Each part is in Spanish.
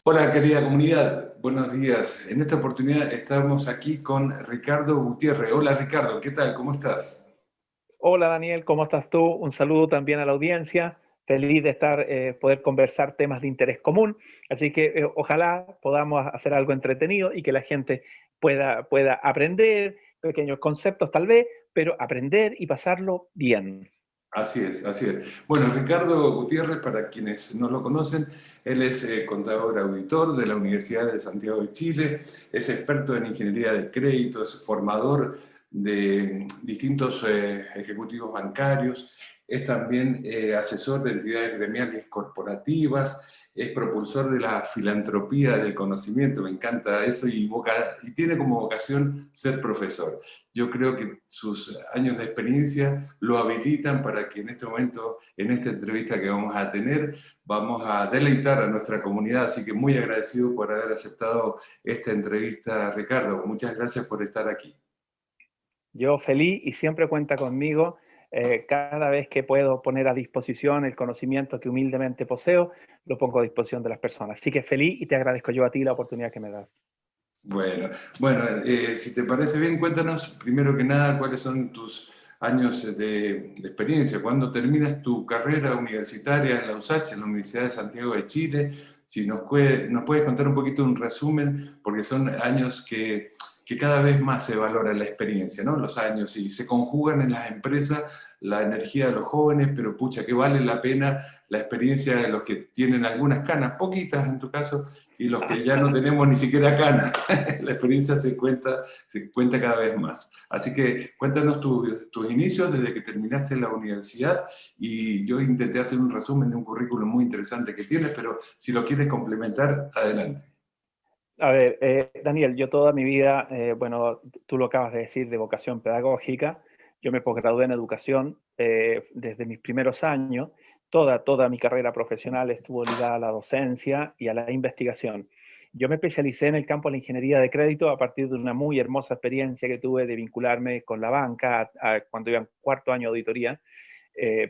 Hola querida comunidad, buenos días. En esta oportunidad estamos aquí con Ricardo Gutiérrez. Hola Ricardo, ¿qué tal? ¿Cómo estás? Hola Daniel, ¿cómo estás tú? Un saludo también a la audiencia. Feliz de poder conversar temas de interés común. Así que ojalá podamos hacer algo entretenido y que la gente pueda aprender pequeños conceptos tal vez, pero aprender y pasarlo bien. Así es, así es. Bueno, Ricardo Gutiérrez, para quienes no lo conocen, él es contador auditor de la Universidad de Santiago de Chile, es experto en ingeniería de crédito, es formador de distintos ejecutivos bancarios, es también asesor de entidades gremiales corporativas, es propulsor de la filantropía del conocimiento, me encanta eso, y tiene como vocación ser profesor. Yo creo que sus años de experiencia lo habilitan para que en este momento, en esta entrevista que vamos a tener, vamos a deleitar a nuestra comunidad. Así que muy agradecido por haber aceptado esta entrevista, Ricardo. Muchas gracias por estar aquí. Yo feliz y siempre cuenta conmigo. Cada vez que puedo poner a disposición el conocimiento que humildemente poseo, lo pongo a disposición de las personas. Así que feliz y te agradezco yo a ti la oportunidad que me das. Bueno, si te parece bien, cuéntanos primero que nada cuáles son tus años de experiencia. ¿Cuándo terminas tu carrera universitaria en la USACH, en la Universidad de Santiago de Chile? Si nos puedes contar un poquito un resumen, porque son años que cada vez más se valora la experiencia, ¿no? Los años, y se conjugan en las empresas la energía de los jóvenes, pero pucha, que vale la pena la experiencia de los que tienen algunas canas, poquitas en tu caso, y los que ya no tenemos ni siquiera canas. La experiencia se cuenta cada vez más. Así que cuéntanos tus inicios desde que terminaste la universidad, y yo intenté hacer un resumen de un currículum muy interesante que tienes, pero si lo quieres complementar, adelante. A ver, Daniel, yo toda mi vida, bueno, tú lo acabas de decir, de vocación pedagógica. Yo me posgradué en educación desde mis primeros años. Toda mi carrera profesional estuvo ligada a la docencia y a la investigación. Yo me especialicé en el campo de la ingeniería de crédito a partir de una muy hermosa experiencia que tuve de vincularme con la banca cuando iba en cuarto año de auditoría.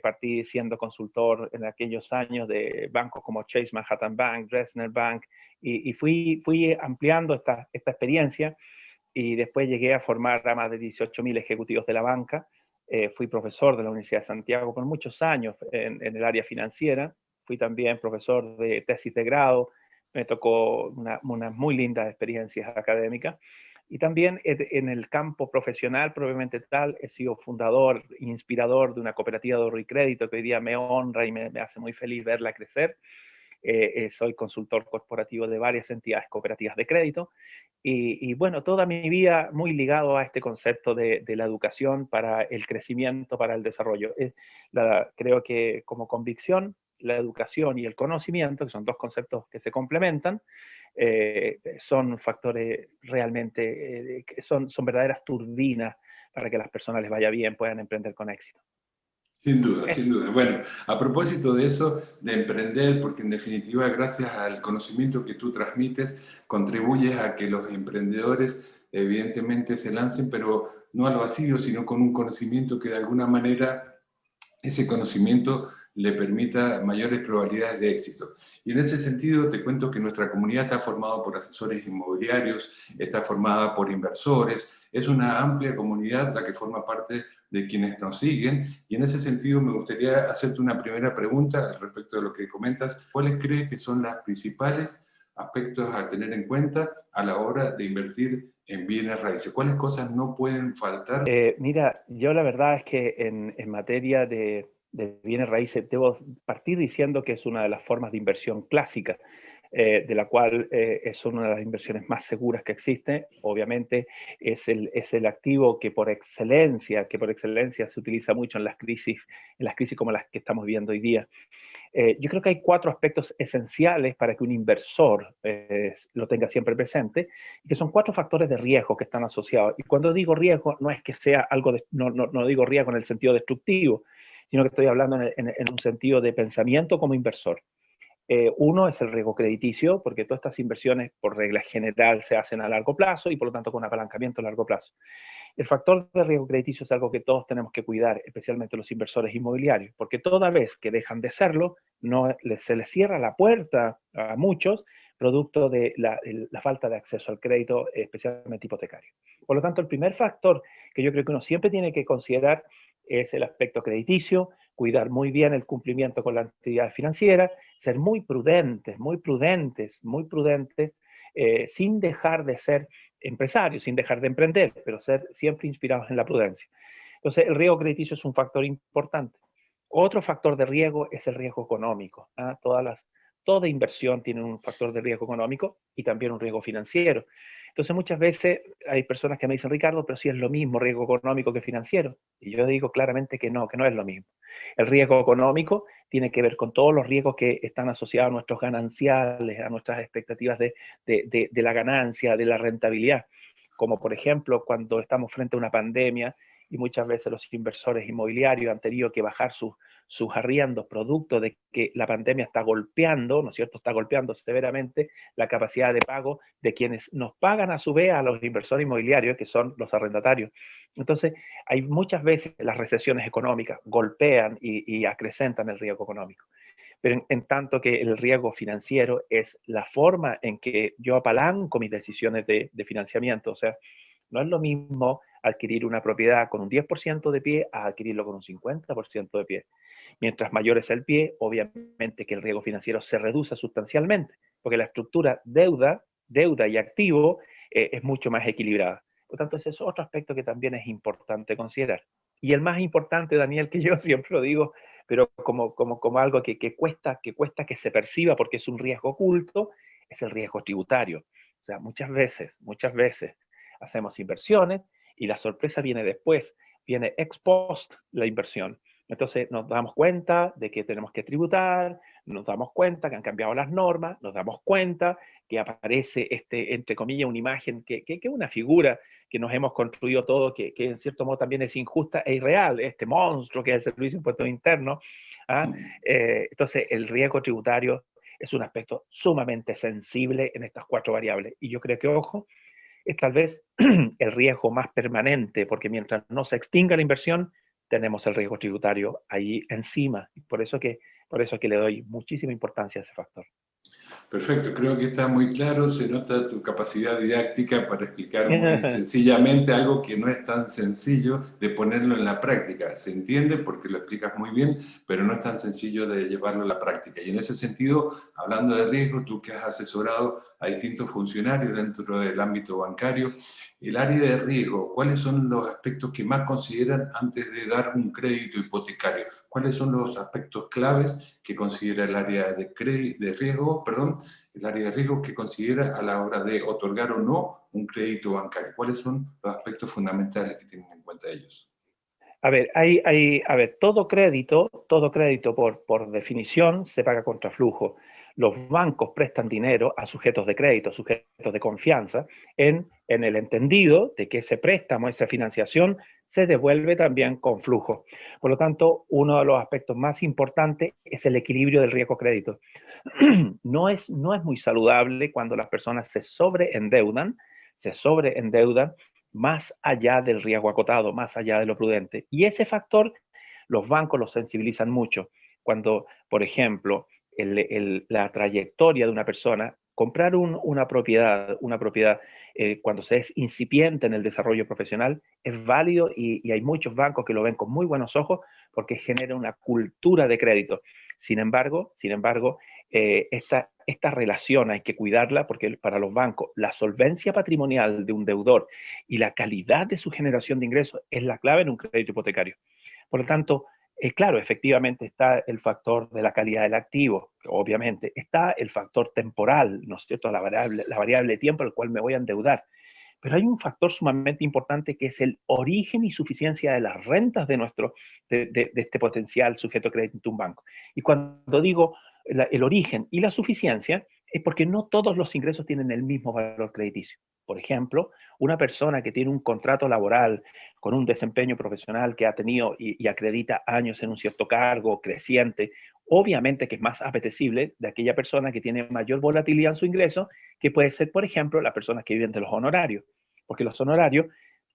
Partí siendo consultor en aquellos años de bancos como Chase Manhattan Bank, Dresdner Bank, y fui ampliando esta experiencia y después llegué a formar a más de 18.000 ejecutivos de la banca. Fui profesor de la Universidad de Santiago por muchos años en el área financiera. Fui también profesor de tesis de grado. Me tocó unas muy lindas experiencias académicas. Y también en el campo profesional, probablemente tal, he sido fundador, inspirador de una cooperativa de ahorro y crédito que hoy día me honra y me hace muy feliz verla crecer. Soy consultor corporativo de varias entidades cooperativas de crédito y bueno, toda mi vida muy ligado a este concepto de la educación para el crecimiento, para el desarrollo. Creo que como convicción, la educación y el conocimiento, que son dos conceptos que se complementan, son factores realmente, son verdaderas turbinas para que a las personas les vaya bien, puedan emprender con éxito. Sin duda, sin Eso. duda. Bueno, a propósito de eso, de emprender, porque en definitiva, gracias al conocimiento que tú transmites, contribuyes a que los emprendedores evidentemente se lancen, pero no al vacío, sino con un conocimiento que de alguna manera ese conocimiento le permita mayores probabilidades de éxito. Y en ese sentido te cuento que nuestra comunidad está formada por asesores inmobiliarios, está formada por inversores, es una amplia comunidad la que forma parte de quienes nos siguen, y en ese sentido me gustaría hacerte una primera pregunta respecto de lo que comentas. ¿Cuáles crees que son los principales aspectos a tener en cuenta a la hora de invertir en bienes raíces? ¿Cuáles cosas no pueden faltar? Mira, yo la verdad es que en materia de bienes raíces debo partir diciendo que es una de las formas de inversión clásica, de la cual es una de las inversiones más seguras que existe. Obviamente es el activo que por excelencia se utiliza mucho en las crisis como las que estamos viviendo hoy día. Yo creo que hay cuatro aspectos esenciales para que un inversor lo tenga siempre presente, y que son cuatro factores de riesgo que están asociados. Y cuando digo riesgo, no es que sea algo, no digo riesgo en el sentido destructivo, sino que estoy hablando en un sentido de pensamiento como inversor. Uno es el riesgo crediticio, porque todas estas inversiones, por regla general, se hacen a largo plazo y por lo tanto con apalancamiento a largo plazo. El factor de riesgo crediticio es algo que todos tenemos que cuidar, especialmente los inversores inmobiliarios, porque toda vez que dejan de serlo, no se les cierra la puerta a muchos producto de la falta de acceso al crédito, especialmente hipotecario. Por lo tanto, el primer factor que yo creo que uno siempre tiene que considerar es el aspecto crediticio, cuidar muy bien el cumplimiento con la actividad financiera, ser muy prudentes, muy prudentes, muy prudentes, sin dejar de ser empresarios, sin dejar de emprender, pero ser siempre inspirados en la prudencia. Entonces, el riesgo crediticio es un factor importante. Otro factor de riesgo es el riesgo económico. ¿Ah? Toda inversión tiene un factor de riesgo económico y también un riesgo financiero. Entonces, muchas veces hay personas que me dicen, Ricardo, pero si es lo mismo riesgo económico que financiero. Y yo digo claramente que no es lo mismo. El riesgo económico tiene que ver con todos los riesgos que están asociados a nuestros gananciales, a nuestras expectativas de la ganancia, de la rentabilidad. Como por ejemplo, cuando estamos frente a una pandemia y muchas veces los inversores inmobiliarios han tenido que bajar sus arriendos producto de que la pandemia está golpeando, ¿no es cierto?, está golpeando severamente la capacidad de pago de quienes nos pagan a su vez a los inversores inmobiliarios, que son los arrendatarios. Entonces, hay muchas veces las recesiones económicas golpean y acrecentan el riesgo económico. Pero en tanto que el riesgo financiero es la forma en que yo apalanco mis decisiones de financiamiento. O sea, no es lo mismo adquirir una propiedad con un 10% de pie a adquirirlo con un 50% de pie. Mientras mayor es el pie, obviamente que el riesgo financiero se reduce sustancialmente, porque la estructura deuda y activo es mucho más equilibrada. Por tanto, ese es otro aspecto que también es importante considerar. Y el más importante, Daniel, que yo siempre lo digo, pero como algo que cuesta que se perciba porque es un riesgo oculto, es el riesgo tributario. O sea, muchas veces hacemos inversiones y la sorpresa viene después, viene ex post la inversión. Entonces nos damos cuenta de que tenemos que tributar, nos damos cuenta que han cambiado las normas, nos damos cuenta que aparece, entre comillas, una imagen que es una figura que nos hemos construido todo, que en cierto modo también es injusta e irreal, este monstruo que es el Servicio de Impuestos Internos. ¿Ah? Entonces, el riesgo tributario es un aspecto sumamente sensible en estas 4 variables. Y yo creo que, ojo, es tal vez el riesgo más permanente, porque mientras no se extinga la inversión, tenemos el riesgo tributario ahí encima. Por eso que le doy muchísima importancia a ese factor. Perfecto, creo que está muy claro, se nota tu capacidad didáctica para explicar muy sencillamente algo que no es tan sencillo de ponerlo en la práctica. Se entiende porque lo explicas muy bien, pero no es tan sencillo de llevarlo a la práctica. Y en ese sentido, hablando de riesgo, tú que has asesorado a distintos funcionarios dentro del ámbito bancario, el área de riesgo, ¿cuáles son los aspectos que más consideran antes de dar un crédito hipotecario? ¿Cuáles son los aspectos claves que considera el área de riesgo, el área de riesgo que considera a la hora de otorgar o no un crédito bancario? ¿Cuáles son los aspectos fundamentales que tienen en cuenta ellos? A ver, todo crédito por definición se paga contra flujo. Los bancos prestan dinero a sujetos de crédito, sujetos de confianza, en el entendido de que ese préstamo, esa financiación, se devuelve también con flujo. Por lo tanto, uno de los aspectos más importantes es el equilibrio del riesgo crédito. No es muy saludable cuando las personas se sobreendeudan más allá del riesgo acotado, más allá de lo prudente. Y ese factor los bancos los sensibilizan mucho. Cuando, por ejemplo, la trayectoria de una persona, comprar una propiedad cuando se es incipiente en el desarrollo profesional, es válido y hay muchos bancos que lo ven con muy buenos ojos porque genera una cultura de crédito. Sin embargo, esta relación hay que cuidarla porque para los bancos la solvencia patrimonial de un deudor y la calidad de su generación de ingresos es la clave en un crédito hipotecario. Por lo tanto, claro, efectivamente está el factor de la calidad del activo, obviamente. Está el factor temporal, ¿no es cierto? La variable de tiempo al cual me voy a endeudar. Pero hay un factor sumamente importante que es el origen y suficiencia de las rentas de este potencial sujeto de crédito en un banco. Y cuando digo el origen y la suficiencia, es porque no todos los ingresos tienen el mismo valor crediticio. Por ejemplo, una persona que tiene un contrato laboral con un desempeño profesional que ha tenido y acredita años en un cierto cargo creciente, obviamente que es más apetecible de aquella persona que tiene mayor volatilidad en su ingreso, que puede ser, por ejemplo, las personas que viven de los honorarios. Porque los honorarios,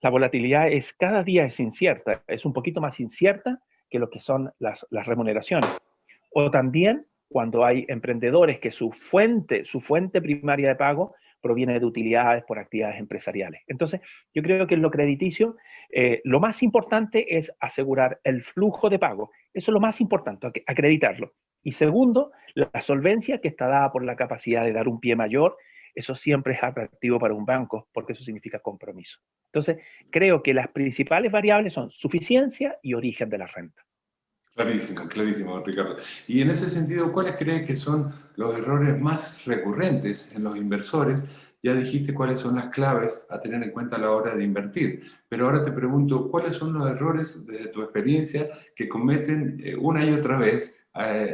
la volatilidad cada día es incierta, es un poquito más incierta que lo que son las remuneraciones. O también cuando hay emprendedores que su fuente primaria de pago proviene de utilidades por actividades empresariales. Entonces, yo creo que en lo crediticio, lo más importante es asegurar el flujo de pago. Eso es lo más importante, acreditarlo. Y segundo, la solvencia que está dada por la capacidad de dar un pie mayor. Eso siempre es atractivo para un banco, porque eso significa compromiso. Entonces, creo que las principales variables son suficiencia y origen de la renta. Clarísimo, clarísimo, Ricardo. Y en ese sentido, ¿cuáles creen que son los errores más recurrentes en los inversores? Ya dijiste cuáles son las claves a tener en cuenta a la hora de invertir, pero ahora te pregunto, ¿cuáles son los errores desde tu experiencia que cometen una y otra vez?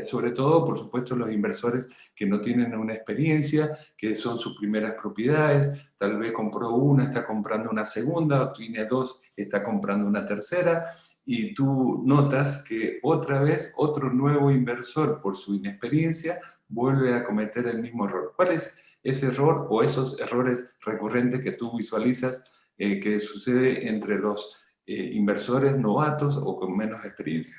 Sobre todo, por supuesto, los inversores que no tienen una experiencia, que son sus primeras propiedades, tal vez compró una, está comprando una segunda, o tiene dos, está comprando una tercera, y tú notas que otra vez otro nuevo inversor, por su inexperiencia, vuelve a cometer el mismo error. ¿Cuál es ese error o esos errores recurrentes que tú visualizas que sucede entre los inversores novatos o con menos experiencia?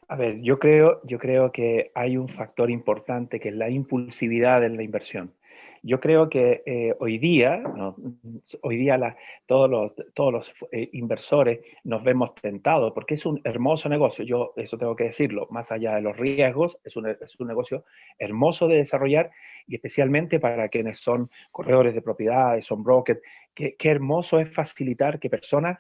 A ver, yo creo que hay un factor importante que es la impulsividad en la inversión. Yo creo que hoy día, ¿no? Hoy día todos los inversores nos vemos tentados porque es un hermoso negocio. Yo eso tengo que decirlo, más allá de los riesgos, es un negocio hermoso de desarrollar y especialmente para quienes son corredores de propiedades, son brokers. Qué hermoso es facilitar que personas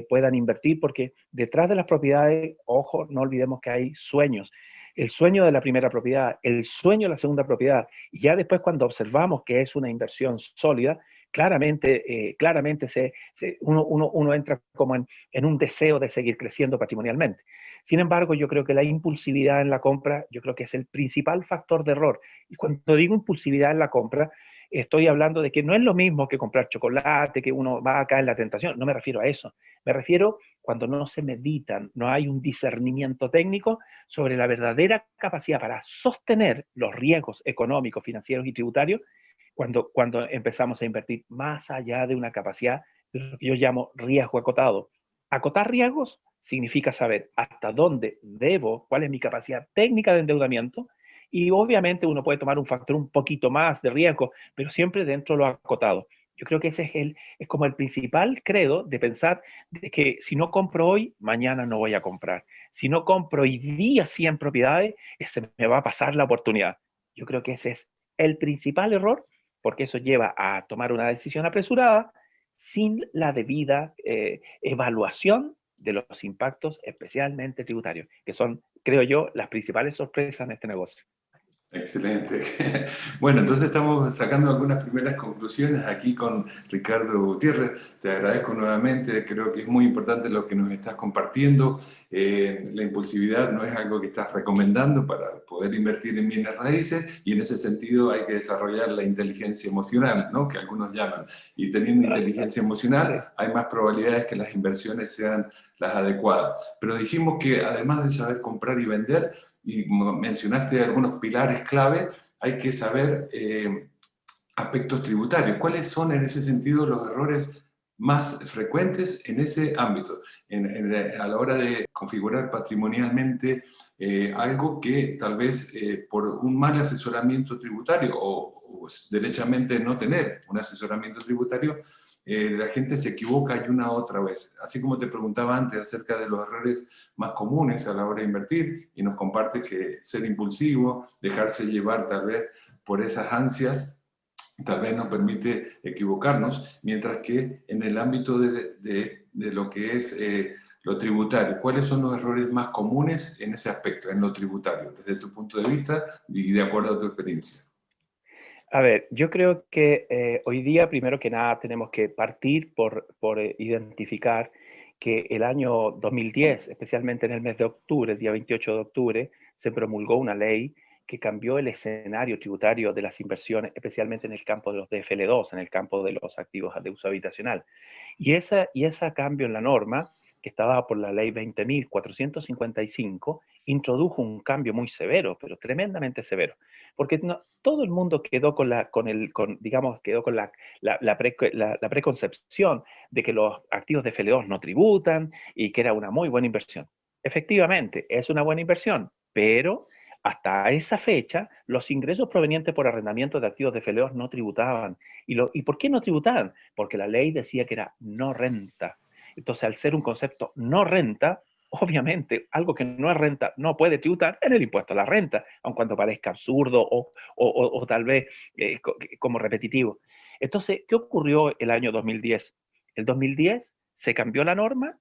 puedan invertir, porque detrás de las propiedades, ojo, no olvidemos que hay sueños. El sueño de la primera propiedad, el sueño de la segunda propiedad, y ya después cuando observamos que es una inversión sólida, claramente uno entra como en un deseo de seguir creciendo patrimonialmente. Sin embargo, yo creo que la impulsividad en la compra, yo creo que es el principal factor de error. Y cuando digo impulsividad en la compra, estoy hablando de que no es lo mismo que comprar chocolate, que uno va a caer en la tentación. No me refiero a eso. Me refiero cuando no se meditan, no hay un discernimiento técnico sobre la verdadera capacidad para sostener los riesgos económicos, financieros y tributarios cuando empezamos a invertir más allá de una capacidad, de lo que yo llamo riesgo acotado. Acotar riesgos significa saber hasta dónde debo, cuál es mi capacidad técnica de endeudamiento, y obviamente uno puede tomar un factor un poquito más de riesgo, pero siempre dentro de lo acotado. Yo creo que ese es como el principal credo de pensar de que si no compro hoy, mañana no voy a comprar. Si no compro hoy día 100 propiedades, se me va a pasar la oportunidad. Yo creo que ese es el principal error, porque eso lleva a tomar una decisión apresurada sin la debida evaluación de los impactos, especialmente tributarios, que son, creo yo, las principales sorpresas en este negocio. Excelente. Bueno, entonces estamos sacando algunas primeras conclusiones aquí con Ricardo Gutiérrez. Te agradezco nuevamente, creo que es muy importante lo que nos estás compartiendo. La impulsividad no es algo que estás recomendando para poder invertir en bienes raíces y en ese sentido hay que desarrollar la inteligencia emocional, ¿no? Que algunos llaman. Y teniendo inteligencia emocional hay más probabilidades que las inversiones sean las adecuadas. Pero dijimos que además de saber comprar y vender, y mencionaste algunos pilares clave, hay que saber aspectos tributarios. ¿Cuáles son en ese sentido los errores más frecuentes en ese ámbito? A la hora de configurar patrimonialmente algo que tal vez por un mal asesoramiento tributario o derechamente no tener un asesoramiento tributario, la gente se equivoca y una otra vez. Así como te preguntaba antes acerca de los errores más comunes a la hora de invertir y nos compartes que ser impulsivo, dejarse llevar tal vez por esas ansias, tal vez nos permite equivocarnos, mientras que en el ámbito de lo que es lo tributario, ¿cuáles son los errores más comunes en ese aspecto, en lo tributario, desde tu punto de vista y de acuerdo a tu experiencia? A ver, yo creo que hoy día, primero que nada, tenemos que partir por identificar que el año 2010, especialmente en el mes de octubre, el día 28 de octubre, se promulgó una ley que cambió el escenario tributario de las inversiones, especialmente en el campo de los DFL2, en el campo de los activos de uso habitacional. Y ese cambio en la norma, que está dada por la ley 20.455, introdujo un cambio muy severo, pero tremendamente severo, porque todo el mundo quedó digamos, quedó con la preconcepción de que los activos de FL2 no tributan y que era una muy buena inversión. Efectivamente, es una buena inversión, pero hasta esa fecha, los ingresos provenientes por arrendamiento de activos de FLEOs no tributaban. ¿Y por qué no tributaban? Porque la ley decía que era no renta. Entonces, al ser un concepto no renta, obviamente, algo que no es renta no puede tributar en el impuesto a la renta, aun cuando parezca absurdo o tal vez como repetitivo. Entonces, ¿qué ocurrió el año 2010? El 2010 se cambió la norma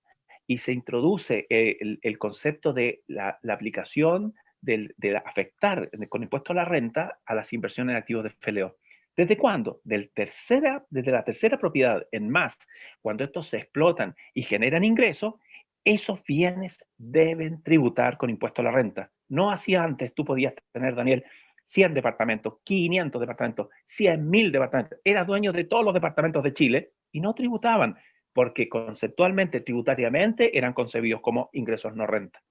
y se introduce el concepto de la aplicación de afectar con impuesto a la renta a las inversiones en activos de FLEO. ¿Desde cuándo? Desde la tercera propiedad en más, cuando estos se explotan y generan ingresos, esos bienes deben tributar con impuesto a la renta. No así antes, tú podías tener, Daniel, 100 departamentos, 500 departamentos, 100.000 departamentos. Eras dueño de todos los departamentos de Chile y no tributaban, porque conceptualmente, tributariamente, eran concebidos como ingresos no renta.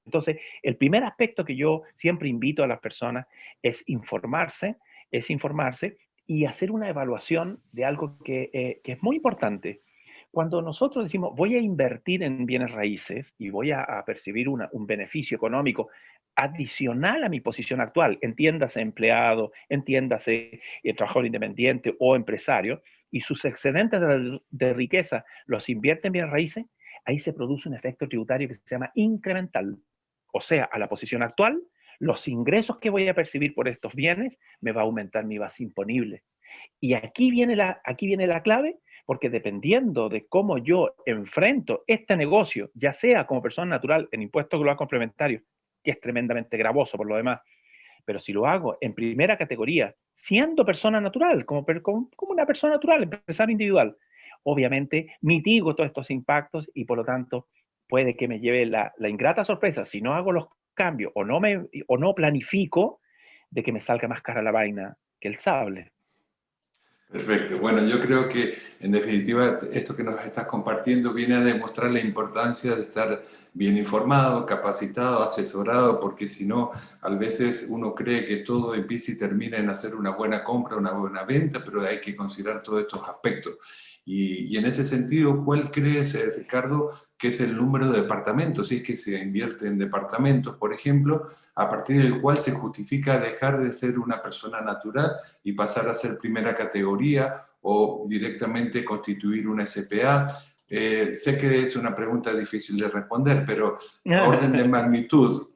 Entonces, el primer aspecto que yo siempre invito a las personas es informarse y hacer una evaluación de algo que es muy importante. Cuando nosotros decimos, voy a invertir en bienes raíces y voy a percibir un beneficio económico adicional a mi posición actual, entiéndase empleado, entiéndase trabajador independiente o empresario, y sus excedentes de riqueza los invierte en bienes raíces, ahí se produce un efecto tributario que se llama incremental. O sea, a la posición actual, los ingresos que voy a percibir por estos bienes me va a aumentar mi base imponible. Y aquí viene la clave, porque dependiendo de cómo yo enfrento este negocio, ya sea como persona natural en impuesto global complementario, que es tremendamente gravoso por lo demás, pero si lo hago en primera categoría, siendo persona natural, como una persona natural, empresario individual, obviamente mitigo todos estos impactos y por lo tanto puede que me lleve la ingrata sorpresa, si no hago los cambios o no planifico, de que me salga más cara la vaina que el sable. Perfecto. Bueno, yo creo que en definitiva esto que nos estás compartiendo viene a demostrar la importancia de estar bien informado, capacitado, asesorado, porque si no, a veces uno cree que todo empieza y termina en hacer una buena compra, una buena venta, pero hay que considerar todos estos aspectos. Y en ese sentido, ¿cuál crees, Ricardo, que es el número de departamentos, si es que se invierte en departamentos, por ejemplo, a partir del cual se justifica dejar de ser una persona natural y pasar a ser primera categoría o directamente constituir una SPA? Sé que es una pregunta difícil de responder, pero orden de magnitud,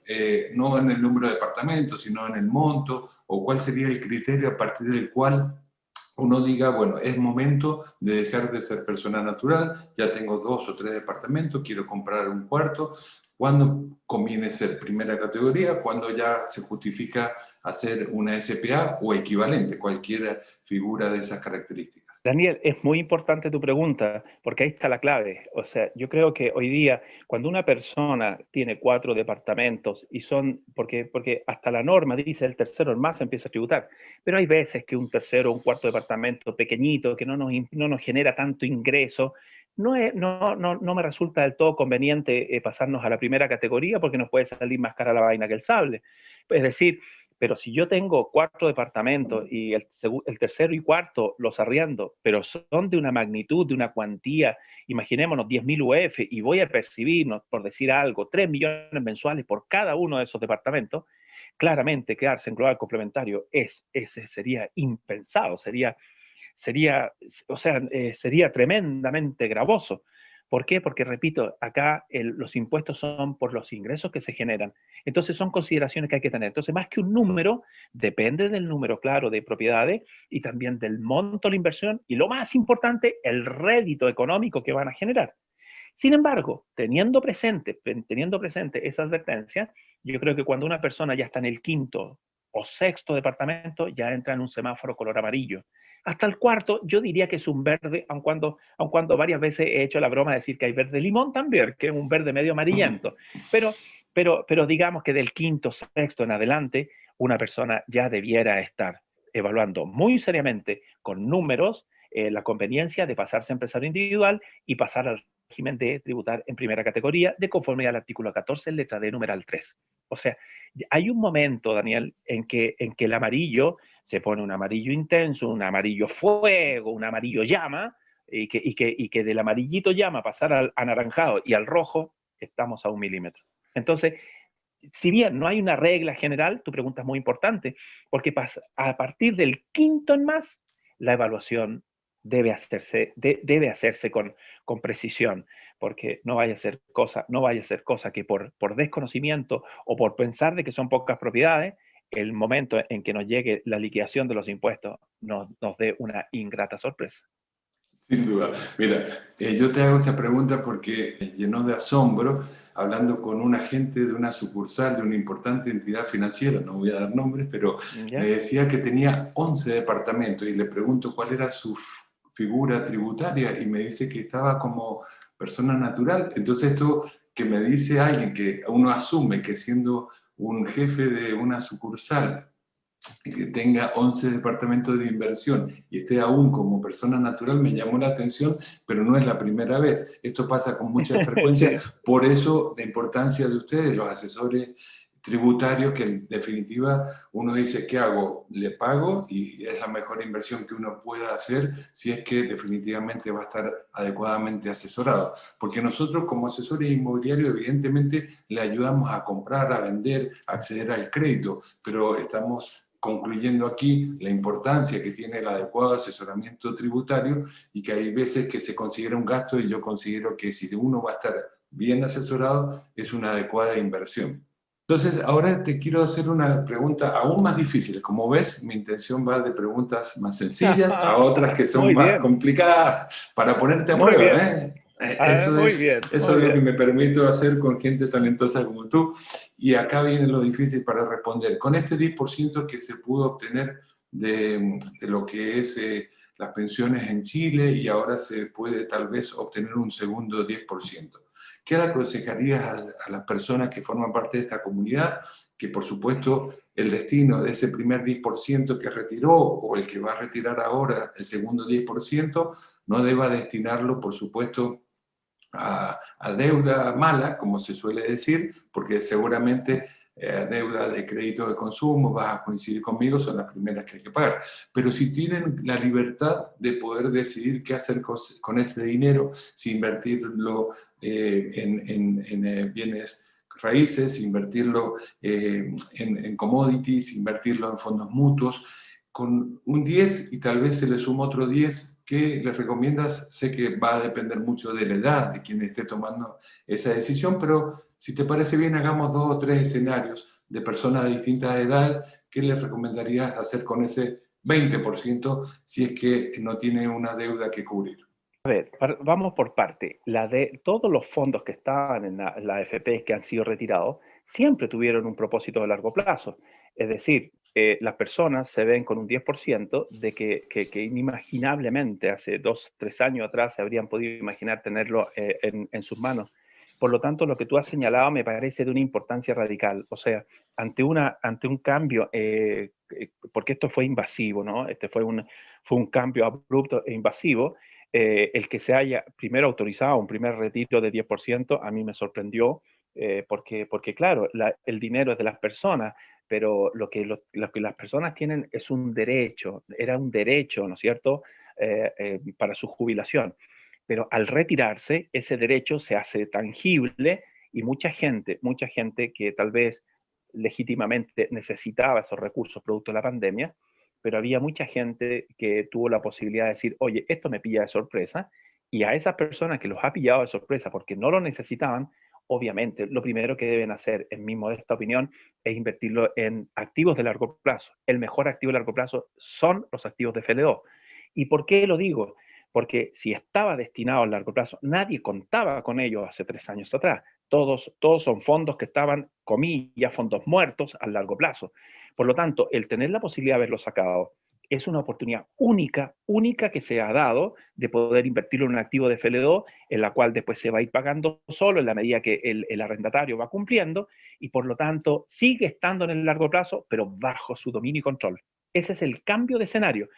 no en el número de departamentos, sino en el monto, o cuál sería el criterio a partir del cual uno diga, bueno, es momento de dejar de ser persona natural, ya tengo 2 o 3 departamentos, quiero comprar un cuarto. ¿Cuándo conviene ser primera categoría? ¿Cuándo ya se justifica hacer una SPA o equivalente, cualquier figura de esas características? Daniel, es muy importante tu pregunta, porque ahí está la clave. O sea, yo creo que hoy día, cuando una persona tiene 4 departamentos y porque hasta la norma dice el tercero en más empieza a tributar, pero hay veces que un tercero o un cuarto departamento pequeñito que no nos genera tanto ingreso, no me resulta del todo conveniente pasarnos a la primera categoría porque nos puede salir más cara la vaina que el sable. Es decir, pero si yo tengo 4 departamentos y el tercero y cuarto los arriendo, pero son de una magnitud, de una cuantía, imaginémonos 10.000 UF y voy a percibirnos, por decir algo, 3 millones mensuales por cada uno de esos departamentos, claramente quedarse en global complementario ese sería impensado, sería tremendamente gravoso. ¿Por qué? Porque, repito, acá los impuestos son por los ingresos que se generan. Entonces son consideraciones que hay que tener. Entonces, más que un número, depende del número, claro, de propiedades y también del monto de la inversión y lo más importante, el rédito económico que van a generar. Sin embargo, teniendo presente esa advertencia, yo creo que cuando una persona ya está en el quinto o sexto departamento, ya entra en un semáforo color amarillo. Hasta el cuarto, yo diría que es un verde, aun cuando varias veces he hecho la broma de decir que hay verde limón también, que es un verde medio amarillento. Pero digamos que del quinto, sexto en adelante, una persona ya debiera estar evaluando muy seriamente con números la conveniencia de pasarse a empresario individual y pasar al régimen de tributar en primera categoría de conformidad al artículo 14, letra D, numeral 3. O sea, hay un momento, Daniel, en que el amarillo se pone un amarillo intenso, un amarillo fuego, un amarillo llama, y que del amarillito llama pasar al anaranjado y al rojo, estamos a 1 milímetro. Entonces, si bien no hay una regla general, tu pregunta es muy importante, porque a partir del quinto en más, la evaluación debe hacerse con precisión, porque no vaya a ser cosa que por desconocimiento o por pensar de que son pocas propiedades, el momento en que nos llegue la liquidación de los impuestos nos dé una ingrata sorpresa. Sin duda. Mira, yo te hago esta pregunta porque me llenó de asombro hablando con un agente de una sucursal de una importante entidad financiera, no voy a dar nombres, pero me ¿Ya? decía que tenía 11 departamentos y le pregunto cuál era su figura tributaria y me dice que estaba como persona natural. Entonces esto que me dice alguien que uno asume que siendo un jefe de una sucursal y que tenga 11 departamentos de inversión y esté aún como persona natural me llamó la atención, pero no es la primera vez. Esto pasa con mucha frecuencia, Sí. por eso la importancia de ustedes, los asesores tributarios, que en definitiva uno dice, ¿qué hago? Le pago y es la mejor inversión que uno pueda hacer si es que definitivamente va a estar adecuadamente asesorado. Porque nosotros como asesores inmobiliarios evidentemente le ayudamos a comprar, a vender, a acceder al crédito, pero estamos concluyendo aquí la importancia que tiene el adecuado asesoramiento tributario y que hay veces que se considera un gasto y yo considero que si uno va a estar bien asesorado es una adecuada inversión. Entonces, ahora te quiero hacer una pregunta aún más difícil. Como ves, mi intención va de preguntas más sencillas a otras que son Muy más bien, complicadas para ponerte a muy prueba, bien. ¿eh? Eso Muy es, bien, eso muy es lo que bien. me permito hacer con gente talentosa como tú. Y acá viene lo difícil para responder. Con este 10% que se pudo obtener de lo que es las pensiones en Chile y ahora se puede tal vez obtener un segundo 10%. ¿Qué le aconsejarías a las personas que forman parte de esta comunidad? Que por supuesto el destino de ese primer 10% que retiró o el que va a retirar ahora el segundo 10% no deba destinarlo, por supuesto, a deuda mala, como se suele decir, porque seguramente deuda de crédito de consumo, vas a coincidir conmigo, son las primeras que hay que pagar. Pero si tienen la libertad de poder decidir qué hacer con ese dinero, si invertirlo en bienes raíces, invertirlo en commodities, invertirlo en fondos mutuos, con un 10 y tal vez se le suma otro 10, ¿qué les recomiendas? Sé que va a depender mucho de la edad de quien esté tomando esa decisión, pero si te parece bien, hagamos 2 o 3 escenarios de personas de distintas edades. ¿Qué les recomendarías hacer con ese 20% si es que no tiene una deuda que cubrir? A ver, vamos por parte. Todos los fondos que estaban en la AFP que han sido retirados siempre tuvieron un propósito de largo plazo. Es decir, las personas se ven con un 10% de que inimaginablemente hace 2, 3 años atrás se habrían podido imaginar tenerlo en sus manos. Por lo tanto, lo que tú has señalado me parece de una importancia radical. O sea, ante un cambio, porque esto fue invasivo, ¿no? Fue un cambio abrupto e invasivo. El que se haya primero autorizado un primer retiro de 10% a mí me sorprendió, porque claro, el dinero es de las personas, pero lo que las personas tienen es un derecho, era un derecho, ¿no es cierto?, para su jubilación. Pero al retirarse, ese derecho se hace tangible y mucha gente que tal vez legítimamente necesitaba esos recursos producto de la pandemia, pero había mucha gente que tuvo la posibilidad de decir, oye, esto me pilla de sorpresa, y a esas personas que los ha pillado de sorpresa porque no lo necesitaban, obviamente lo primero que deben hacer, en mi modesta opinión, es invertirlo en activos de largo plazo. El mejor activo de largo plazo son los activos de FLO. ¿Y por qué lo digo? Porque si estaba destinado a largo plazo, nadie contaba con ellos hace 3 años atrás. Todos son fondos que estaban, comillas, fondos muertos a largo plazo. Por lo tanto, el tener la posibilidad de haberlo sacado es una oportunidad única que se ha dado de poder invertirlo en un activo de FL2, en la cual después se va a ir pagando solo en la medida que el arrendatario va cumpliendo, y por lo tanto sigue estando en el largo plazo, pero bajo su dominio y control. Ese es el cambio de escenario.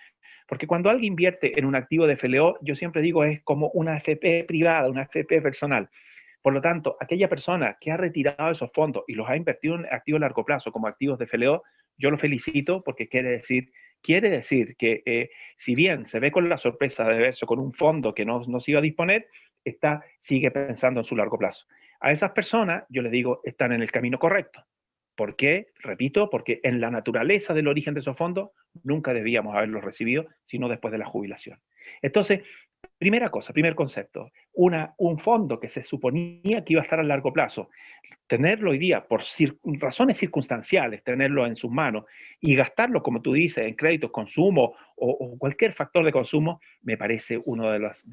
Porque cuando alguien invierte en un activo de FLO, yo siempre digo es como una AFP privada, una AFP personal. Por lo tanto, aquella persona que ha retirado esos fondos y los ha invertido en activos a largo plazo como activos de FLO, yo lo felicito porque quiere decir que si bien se ve con la sorpresa de verse con un fondo que no se iba a disponer, sigue pensando en su largo plazo. A esas personas yo les digo, están en el camino correcto. ¿Por qué? Repito, porque en la naturaleza del origen de esos fondos nunca debíamos haberlos recibido, sino después de la jubilación. Entonces, primera cosa, primer concepto, un fondo que se suponía que iba a estar a largo plazo, tenerlo hoy día por razones circunstanciales, tenerlo en sus manos y gastarlo, como tú dices, en créditos, consumo o cualquier factor de consumo, me parece uno de los,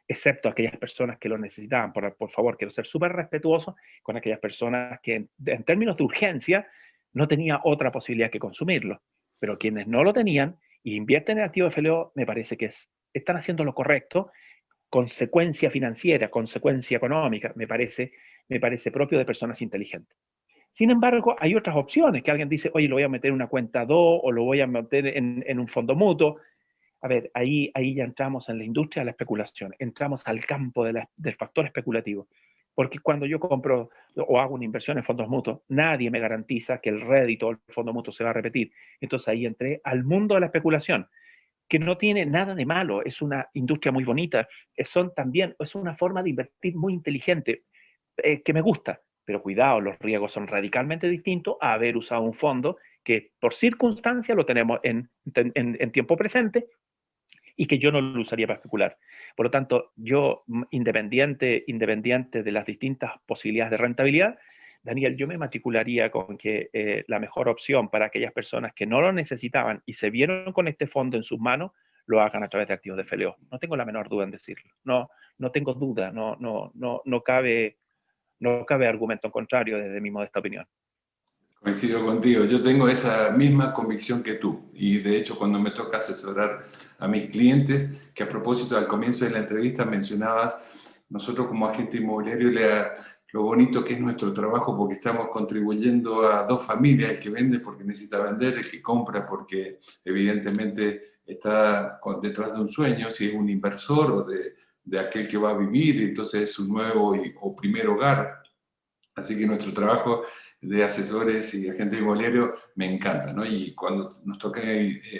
excepto aquellas personas que lo necesitaban. Por favor, quiero ser súper respetuoso con aquellas personas que en términos de urgencia no tenía otra posibilidad que consumirlo. Pero quienes no lo tenían y invierten en activos de FLO, me parece que están haciendo lo correcto, consecuencia financiera, consecuencia económica, me parece propio de personas inteligentes. Sin embargo, hay otras opciones, que alguien dice, oye, lo voy a meter en una cuenta 2 o lo voy a meter en un fondo mutuo. A ver, ahí ya entramos en la industria de la especulación, entramos al campo del factor especulativo. Porque cuando yo compro o hago una inversión en fondos mutuos, nadie me garantiza que el rédito del fondo mutuo se va a repetir. Entonces ahí entré al mundo de la especulación, que no tiene nada de malo, es una industria muy bonita, es una forma de invertir muy inteligente, que me gusta, pero cuidado, los riesgos son radicalmente distintos a haber usado un fondo que por circunstancia lo tenemos en tiempo presente y que yo no lo usaría para especular. Por lo tanto, yo, independiente de las distintas posibilidades de rentabilidad, Daniel, yo me matricularía con que la mejor opción para aquellas personas que no lo necesitaban y se vieron con este fondo en sus manos, lo hagan a través de activos de FLO. No tengo la menor duda en decirlo. No, no tengo duda, no cabe argumento en contrario desde mi modesta opinión. Coincido contigo, yo tengo esa misma convicción que tú y de hecho cuando me toca asesorar a mis clientes, que a propósito al comienzo de la entrevista mencionabas, nosotros como agente inmobiliario lo bonito que es nuestro trabajo porque estamos contribuyendo a dos familias, el que vende porque necesita vender, el que compra porque evidentemente está detrás de un sueño, si es un inversor o de aquel que va a vivir, entonces es su nuevo o primer hogar. Así que nuestro trabajo de asesores y agentes inmobiliarios me encanta, ¿no? Y cuando nos toca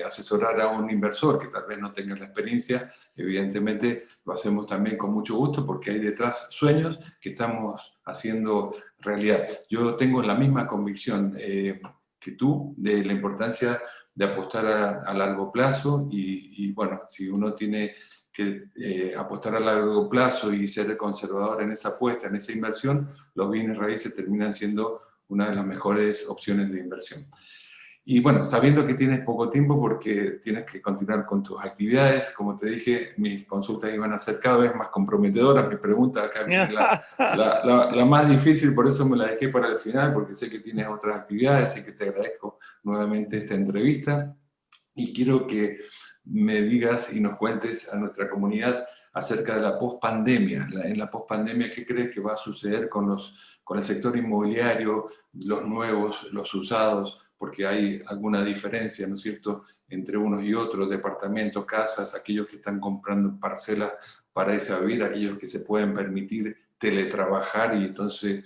asesorar a un inversor que tal vez no tenga la experiencia, evidentemente lo hacemos también con mucho gusto porque hay detrás sueños que estamos haciendo realidad. Yo tengo la misma convicción que tú de la importancia de apostar a largo plazo y bueno, si uno tiene que apostar a largo plazo y ser conservador en esa apuesta, en esa inversión, los bienes raíces terminan siendo una de las mejores opciones de inversión. Y bueno, sabiendo que tienes poco tiempo porque tienes que continuar con tus actividades, como te dije, mis consultas iban a ser cada vez más comprometedoras, mis preguntas acá viene la más difícil, por eso me la dejé para el final, porque sé que tienes otras actividades, así que te agradezco nuevamente esta entrevista y quiero que me digas y nos cuentes a nuestra comunidad acerca de la pospandemia. En la pospandemia, ¿qué crees que va a suceder con el sector inmobiliario, los nuevos, los usados? Porque hay alguna diferencia, ¿no es cierto?, entre unos y otros, departamentos, casas, aquellos que están comprando parcelas para irse a vivir, aquellos que se pueden permitir teletrabajar y entonces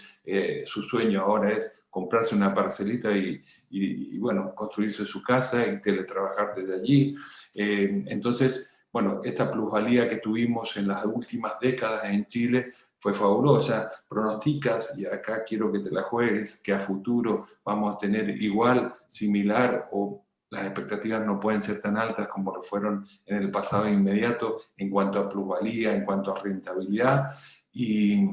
su sueño ahora es comprarse una parcelita y bueno, construirse su casa y teletrabajar desde allí. Entonces, bueno, esta plusvalía que tuvimos en las últimas décadas en Chile fue fabulosa. Pronosticas, y acá quiero que te la juegues, que a futuro vamos a tener igual, similar o las expectativas no pueden ser tan altas como lo fueron en el pasado inmediato en cuanto a plusvalía, en cuanto a rentabilidad. Y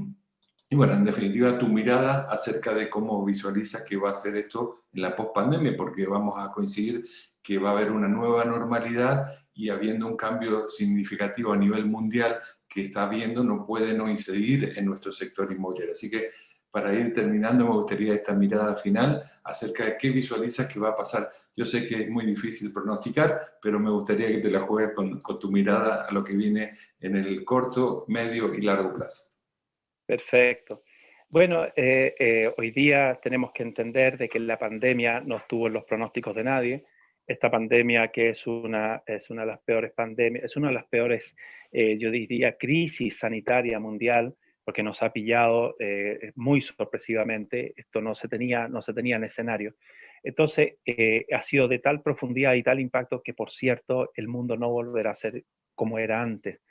bueno, en definitiva, tu mirada acerca de cómo visualizas que va a ser esto en la pospandemia, porque vamos a coincidir que va a haber una nueva normalidad y habiendo un cambio significativo a nivel mundial que está habiendo, no puede no incidir en nuestro sector inmobiliario. Así que para ir terminando, me gustaría esta mirada final acerca de qué visualizas que va a pasar. Yo sé que es muy difícil pronosticar, pero me gustaría que te la juegues con tu mirada a lo que viene en el corto, medio y largo plazo. Perfecto. Bueno, hoy día tenemos que entender de que la pandemia no estuvo en los pronósticos de nadie. Esta pandemia que es una de las peores pandemias, es una de las peores, yo diría, crisis sanitaria mundial, porque nos ha pillado muy sorpresivamente. Esto no se tenía en escenario. Entonces, ha sido de tal profundidad y tal impacto que, por cierto, el mundo no volverá a ser como era antes.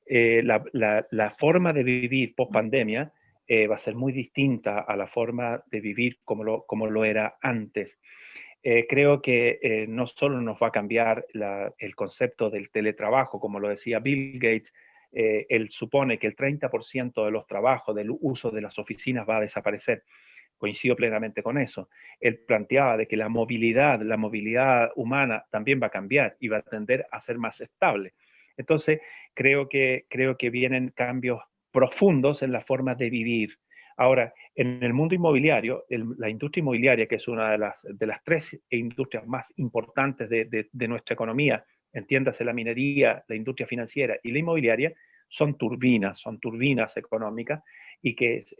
La forma de vivir post pandemia va a ser muy distinta a la forma de vivir como lo era antes. Creo que no solo nos va a cambiar el concepto del teletrabajo, como lo decía Bill Gates, él supone que el 30% de los trabajos, del uso de las oficinas va a desaparecer. Coincido plenamente con eso. Él planteaba de que la movilidad humana también va a cambiar y va a tender a ser más estable. Entonces, creo que vienen cambios profundos en la forma de vivir. Ahora, en el mundo inmobiliario, la industria inmobiliaria, que es una de las tres industrias más importantes de nuestra economía, entiéndase la minería, la industria financiera y la inmobiliaria, son turbinas económicas.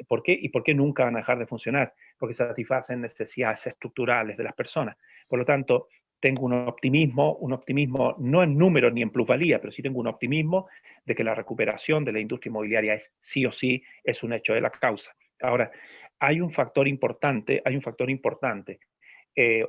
¿Por qué nunca van a dejar de funcionar? Porque satisfacen necesidades estructurales de las personas. Por lo tanto, tengo un optimismo no en números ni en plusvalía, pero sí tengo un optimismo de que la recuperación de la industria inmobiliaria es sí o sí, es un hecho de la causa. Ahora, hay un factor importante.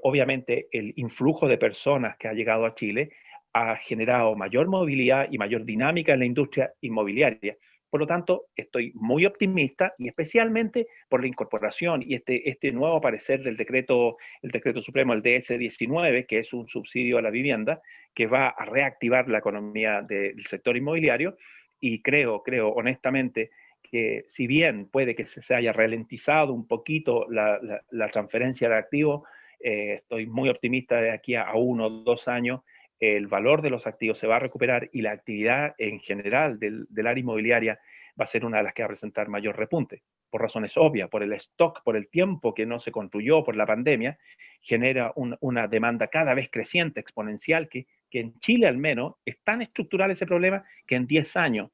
Obviamente, el influjo de personas que ha llegado a Chile ha generado mayor movilidad y mayor dinámica en la industria inmobiliaria. Por lo tanto, estoy muy optimista y especialmente por la incorporación y este nuevo aparecer del el decreto supremo, el DS-19, que es un subsidio a la vivienda, que va a reactivar la economía del sector inmobiliario. Y creo honestamente que si bien puede que se haya ralentizado un poquito la transferencia de activos, estoy muy optimista de aquí a 1 o 2 años el valor de los activos se va a recuperar y la actividad en general del área inmobiliaria va a ser una de las que va a presentar mayor repunte. Por razones obvias, por el stock, por el tiempo que no se construyó por la pandemia, genera una demanda cada vez creciente, exponencial, que en Chile al menos es tan estructural ese problema que en 10 años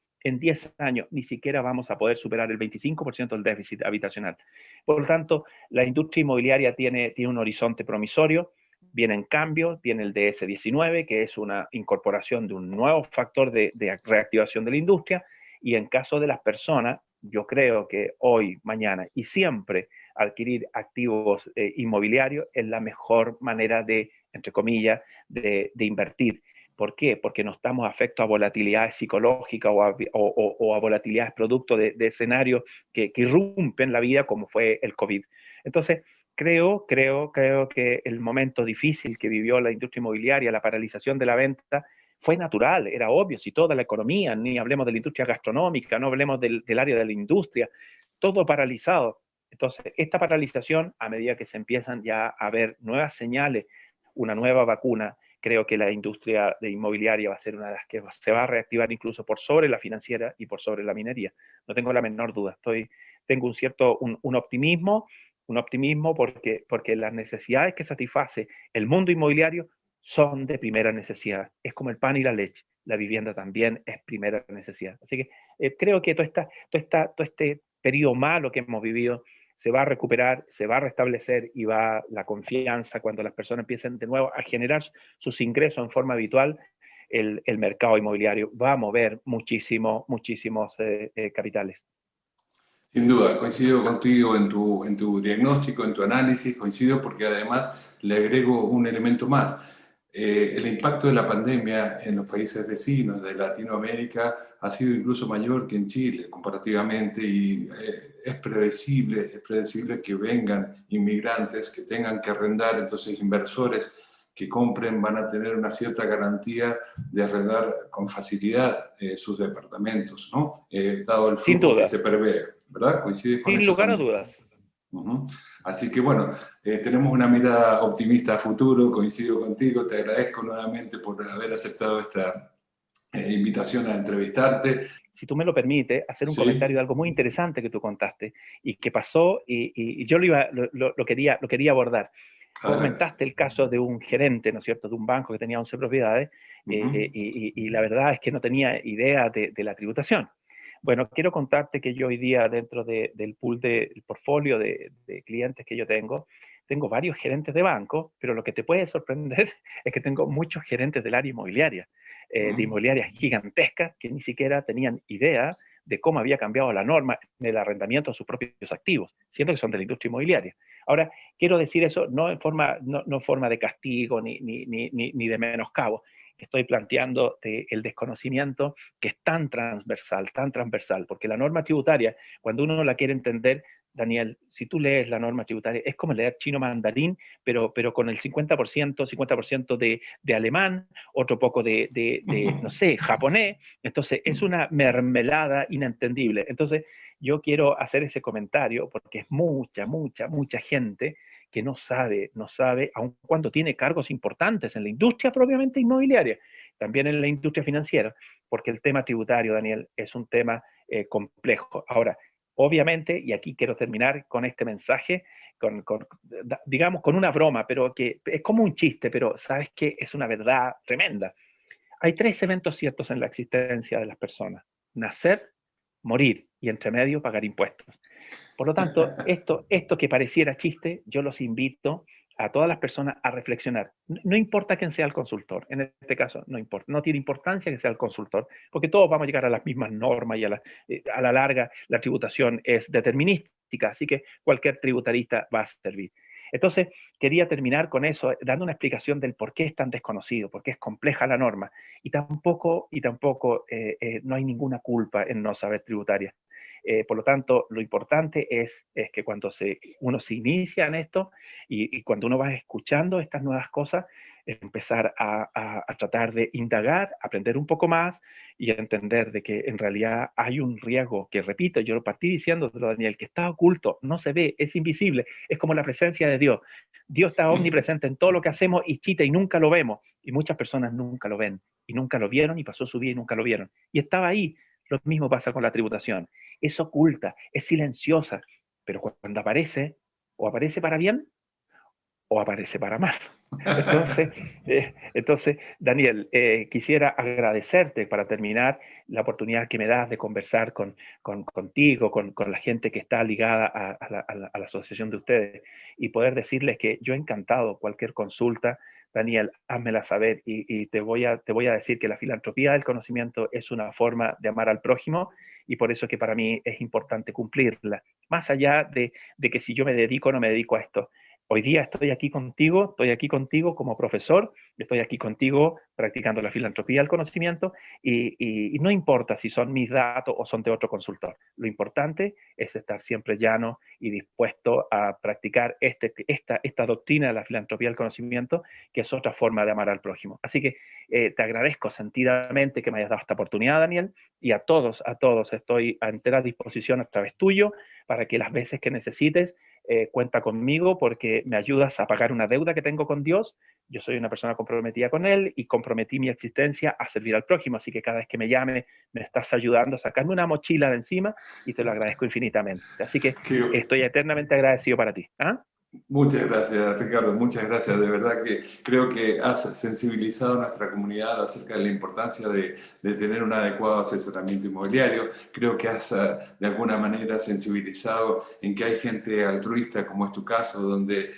ni siquiera vamos a poder superar el 25% del déficit habitacional. Por lo tanto, la industria inmobiliaria tiene un horizonte promisorio. Vienen cambios, viene el DS-19, que es una incorporación de un nuevo factor de reactivación de la industria, y en caso de las personas, yo creo que hoy, mañana y siempre adquirir activos inmobiliarios es la mejor manera de, entre comillas, de invertir. ¿Por qué? Porque no estamos afectos a volatilidades psicológicas o a volatilidades producto de escenarios que irrumpen la vida como fue el COVID. Entonces, creo que el momento difícil que vivió la industria inmobiliaria, la paralización de la venta, fue natural, era obvio. Si toda la economía, ni hablemos de la industria gastronómica, no hablemos del área de la industria, todo paralizado. Entonces, esta paralización, a medida que se empiezan ya a ver nuevas señales, una nueva vacuna, creo que la industria de inmobiliaria va a ser una de las que se va a reactivar incluso por sobre la financiera y por sobre la minería. No tengo la menor duda. Tengo un optimismo porque las necesidades que satisface el mundo inmobiliario son de primera necesidad. Es como el pan y la leche. La vivienda también es primera necesidad. Así que creo que todo este periodo malo que hemos vivido se va a recuperar, se va a restablecer y va la confianza cuando las personas empiecen de nuevo a generar sus ingresos en forma habitual. El mercado inmobiliario va a mover muchísimos capitales. Sin duda, coincido contigo en tu diagnóstico, en tu análisis, coincido porque además le agrego un elemento más. El impacto de la pandemia en los países vecinos de Latinoamérica ha sido incluso mayor que en Chile comparativamente y es predecible que vengan inmigrantes, que tengan que arrendar, entonces inversores que compren van a tener una cierta garantía de arrendar con facilidad sus departamentos, ¿no? Dado el Sin flujo que duda, se prevé, ¿verdad? ¿Coincides con sin eso lugar a también? dudas. Uh-huh. Así que bueno, tenemos una mirada optimista a futuro, coincido contigo, te agradezco nuevamente por haber aceptado esta invitación a entrevistarte. Si tú me lo permites, hacer un Sí, comentario de algo muy interesante que tú contaste y que pasó y yo lo quería abordar. adelante. Comentaste el caso de un gerente, ¿no es cierto?, de un banco que tenía 11 propiedades Uh-huh. y la verdad es que no tenía idea de la tributación. Bueno, quiero contarte que yo hoy día dentro del pool del portfolio de clientes que yo tengo varios gerentes de banco, pero lo que te puede sorprender es que tengo muchos gerentes del área inmobiliaria, de Uh-huh. inmobiliarias gigantescas que ni siquiera tenían idea de cómo había cambiado la norma en el arrendamiento de sus propios activos, siendo que son de la industria inmobiliaria. Ahora, quiero decir eso no en forma de castigo ni de menoscabo. estoy planteando el desconocimiento que es tan transversal, porque la norma tributaria, cuando uno la quiere entender, Daniel, si tú lees la norma tributaria, es como leer chino mandarín, pero con el 50% de alemán, otro poco no sé, japonés. Entonces, es una mermelada inentendible. Entonces, yo quiero hacer ese comentario porque es mucha gente que no sabe, aun cuando tiene cargos importantes en la industria propiamente inmobiliaria, también en la industria financiera, porque el tema tributario, Daniel, es un tema complejo. Ahora, obviamente, y aquí quiero terminar con este mensaje, digamos, con una broma, pero que es como un chiste, pero sabes que es una verdad tremenda. Hay 3 eventos ciertos en la existencia de las personas: nacer, morir y entre medio pagar impuestos. Por lo tanto, esto que pareciera chiste, yo los invito a todas las personas a reflexionar. No importa quién sea el consultor, en este caso no importa, no tiene importancia que sea el consultor, porque todos vamos a llegar a las mismas normas y a la larga la tributación es determinística, así que cualquier tributarista va a servir. Entonces, quería terminar con eso, dando una explicación del por qué es tan desconocido, por qué es compleja la norma, y tampoco no hay ninguna culpa en no saber tributaria. Por lo tanto, lo importante es que cuando uno se inicia en esto y cuando uno va escuchando estas nuevas cosas, empezar a tratar de indagar, aprender un poco más y entender de que en realidad hay un riesgo que, repito, yo lo partí diciendo, Daniel, que está oculto, no se ve, es invisible, es como la presencia de Dios. Dios está omnipresente en todo lo que hacemos y chita y nunca lo vemos. Y muchas personas nunca lo ven y nunca lo vieron y pasó su vida y nunca lo vieron. Y estaba ahí. Lo mismo pasa con la tributación. Es oculta, es silenciosa, pero cuando aparece, o aparece para bien o aparece para mal. Entonces Daniel, quisiera agradecerte para terminar la oportunidad que me das de conversar contigo, con la gente que está ligada a la asociación de ustedes y poder decirles que yo encantado cualquier consulta. Daniel, házmela saber y te voy a decir que la filantropía del conocimiento es una forma de amar al prójimo y por eso que para mí es importante cumplirla. Más allá de que si yo me dedico o no me dedico a esto. Hoy día estoy aquí contigo como profesor, estoy aquí contigo practicando la filantropía del conocimiento y no importa si son mis datos o son de otro consultor. Lo importante es estar siempre llano y dispuesto a practicar esta doctrina de la filantropía del conocimiento, que es otra forma de amar al prójimo. Así que te agradezco sentidamente que me hayas dado esta oportunidad, Daniel, y a todos estoy a entera disposición a través tuyo para que las veces que necesites cuenta conmigo porque me ayudas a pagar una deuda que tengo con Dios. Yo soy una persona comprometida con Él y comprometí mi existencia a servir al prójimo, así que cada vez que me llame me estás ayudando a sacarme una mochila de encima y te lo agradezco infinitamente. Así que estoy eternamente agradecido para ti. ¿Ah? Muchas gracias, Ricardo, muchas gracias. De verdad que creo que has sensibilizado a nuestra comunidad acerca de la importancia de tener un adecuado asesoramiento inmobiliario. Creo que has de alguna manera sensibilizado en que hay gente altruista, como es tu caso, donde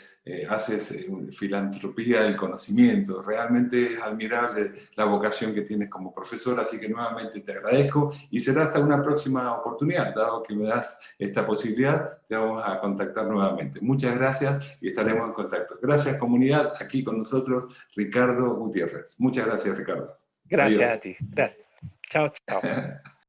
haces filantropía del conocimiento. Realmente es admirable la vocación que tienes como profesor, así que nuevamente te agradezco y será hasta una próxima oportunidad. Dado que me das esta posibilidad, te vamos a contactar nuevamente. Muchas gracias y estaremos en contacto. Gracias, comunidad. Aquí con nosotros, Ricardo Gutiérrez. Muchas gracias, Ricardo. Gracias a Adiós. ti. Gracias. Chao, chao.